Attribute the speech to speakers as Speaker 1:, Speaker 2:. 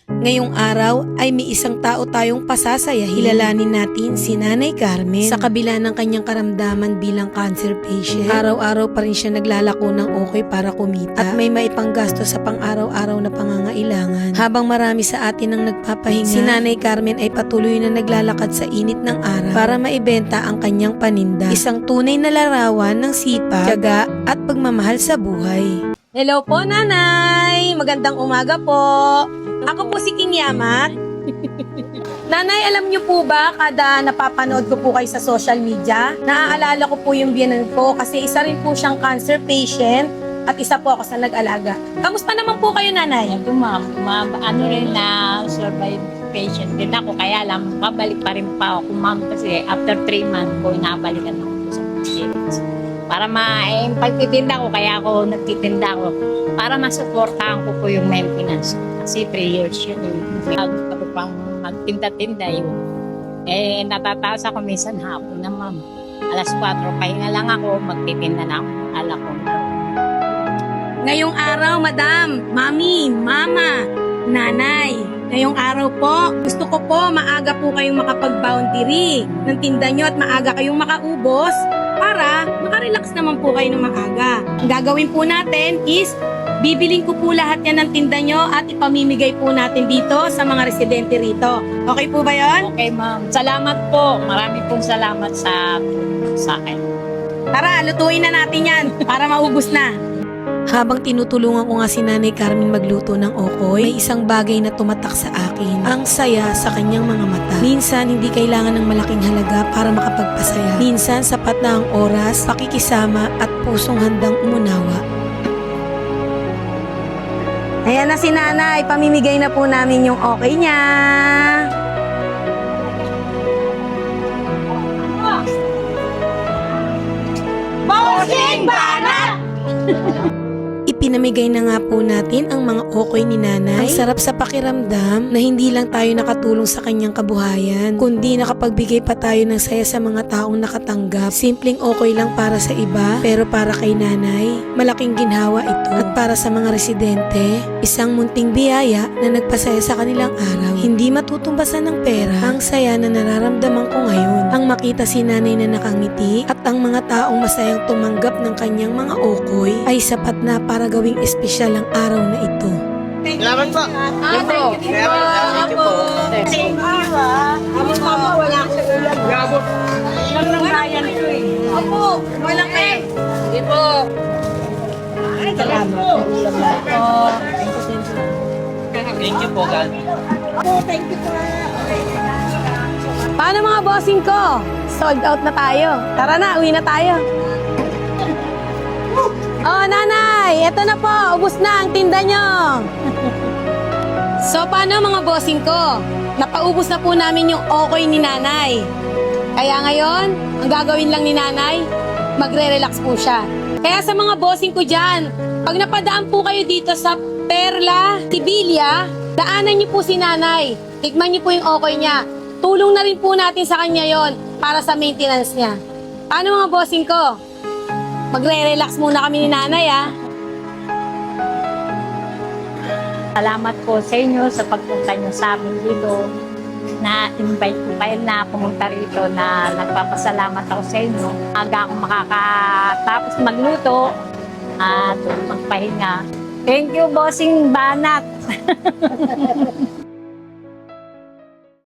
Speaker 1: Ngayong araw ay may isang tao tayong pasasayahin. Hilalanin natin si Nanay Carmen. Sa kabila ng kanyang karamdaman bilang cancer patient, araw-araw pa rin siya naglalako ng okay para kumita at may maipanggasto sa pang-araw-araw na pangangailangan. Habang marami sa atin ang nagpapahinga, si Nanay Carmen ay patuloy na naglalakad sa init ng araw para maibenta ang kanyang paninda. Isang tunay na larawan ng sipag, tiyaga at pagmamahal sa buhay. Hello po, Nanay! Magandang umaga po! Ako po si King Yamat. Nanay, alam niyo po ba, kada napapanood ko po kayo sa social media, naaalala ko po yung biyanan ko kasi isa rin po siyang cancer patient at isa po ako sa nag-alaga. Kamusta naman po kayo, Nanay?
Speaker 2: Ito ma'am, ano rin na survive patient din ako, kaya lang pabalik pa rin pa ako ma'am kasi after 3 months ko nabalikan ako sa patients. Para pagtitinda ko, kaya ako nagtitinda ko, para masuportahan ko po yung maintenance. Kasi 3 years yun. Ako pang magtinda-tinda yun. Eh, natataas ako minsan hapon na ma'am. Alas 4, pahinga lang ako, magtitinda na ako. Ala ko na.
Speaker 1: Ngayong araw, Madam, Mami, Mama, Nanay, ngayong araw po, gusto ko po maaga po kayong makapag-boundary ng tinda nyo at maaga kayong makaubos para makarelax naman po kayo ng maaga. Ang gagawin po natin is bibiling ko po lahat yan ng tinda nyo at ipamimigay po natin dito sa mga residente rito. Okay po ba yon?
Speaker 2: Okay ma'am. Salamat po. Marami pong salamat sa akin.
Speaker 1: Tara, lutuin na natin yan para maubos na. Habang tinutulungan ko nga si Nanay Carmen magluto ng okoy, may isang bagay na tumatak sa akin. Ang saya sa kanyang mga mata. Minsan, hindi kailangan ng malaking halaga para makapagpasaya. Minsan, sapat na ang oras, pakikisama at pusong handang umunawa. Ayan na si Nanay, pamimigay na po namin yung okay niya. Bossing Banat! Ipinamigay na nga po natin ang mga okoy ni Nanay. Ang sarap sa pakiramdam na hindi lang tayo nakatulong sa kanyang kabuhayan, kundi nakapagbigay pa tayo ng saya sa mga taong nakatanggap. Simpleng okoy lang para sa iba, pero para kay Nanay, malaking ginhawa ito. At para sa mga residente, isang munting biyaya na nagpasaya sa kanilang araw. Hindi matutumbasan ng pera ang saya na nararamdaman ko ngayon. Ang makita si Nanay na nakangiti at ang mga taong masayang tumanggap ng kanyang mga okoy ay sapat na para gawing espesyal ang araw na ito.
Speaker 3: Salamat po.
Speaker 2: Thank you po.
Speaker 3: Thank you po.
Speaker 2: Thank you ah. Ako mama, wala akong ulam.
Speaker 3: Gabot.
Speaker 2: Lang ng bayan ko eh.
Speaker 1: Opo, walang eh.
Speaker 2: Hindi po. Salamat. Ulam na ito.
Speaker 3: Thank you po, God.
Speaker 1: Paano mga bossing ko? Sold out na tayo. Tara na, uwi na tayo. Oh, Nanay, eto na po. Ubus na ang tinda nyo. So, paano mga bossing ko? Napaubos na po namin yung okoy ni Nanay. Kaya ngayon, ang gagawin lang ni Nanay, magre-relax po siya. Kaya sa mga bossing ko dyan, pag napadaan po kayo dito sa Perla, Tibilia, daanan niyo po si Nanay. Tikman niyo po yung okoy niya. Tulong na rin po natin sa kanya yon para sa maintenance niya. Paano mga bossing ko? Magre-relax muna kami ni Nanay, ah.
Speaker 2: Salamat po sa inyo sa pagpunta nyo sa amin dito. Na-invite ko kayo na pumunta rito na nagpapasalamat ako sa inyo. Aga akong makakatapos magluto at magpahinga. Thank you, Bossing Banat.